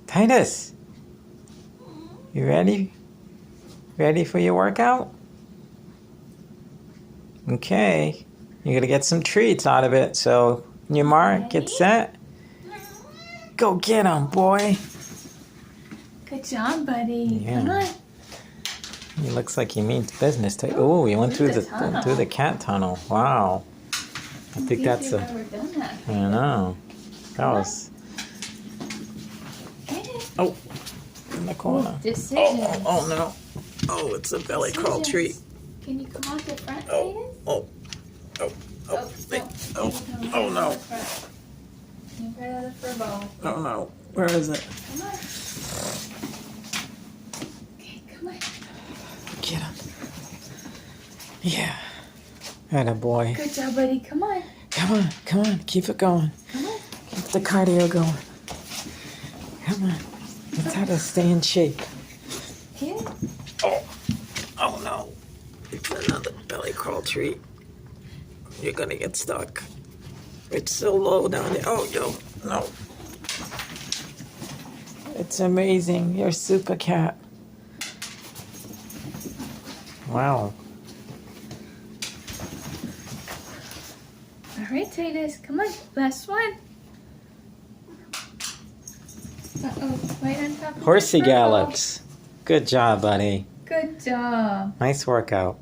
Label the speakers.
Speaker 1: Titus, you ready? Ready for your workout? Okay. You're going to get some treats out of it. So, on your mark, get set. Go get 'em, boy.
Speaker 2: Good job, buddy.
Speaker 1: Yeah.
Speaker 2: Come on.
Speaker 1: He looks like he means business. Oh, he went through the cat tunnel. Wow. I think that's a.
Speaker 2: Never done that.
Speaker 1: I don't know. That was. Oh, in the corner.
Speaker 2: Decisions.
Speaker 1: Oh no. Oh, it's a belly crawl treat.
Speaker 2: Can you come out the front,
Speaker 1: Oh, oh, oh, oh, oh no.
Speaker 2: You right out of the fur ball.
Speaker 1: Oh no. Where is it?
Speaker 2: Come on. Okay, come on.
Speaker 1: Get him. Yeah. Atta boy.
Speaker 2: Good job, buddy. Come on.
Speaker 1: Come on. Keep it going.
Speaker 2: Come on.
Speaker 1: Keep the cardio going. Come on. Let's how to stay in shape.
Speaker 2: Get it.
Speaker 1: Oh no. It's another belly crawl treat. You're gonna get stuck. It's so low down there. Oh, yo. No. It's amazing. You're a super cat. Wow.
Speaker 2: All right, Titus. Come on. Last one. Uh-oh. Right on top of
Speaker 1: Horsey
Speaker 2: the fur ball.
Speaker 1: gallops. Good job, buddy.
Speaker 2: Good job.
Speaker 1: Nice workout.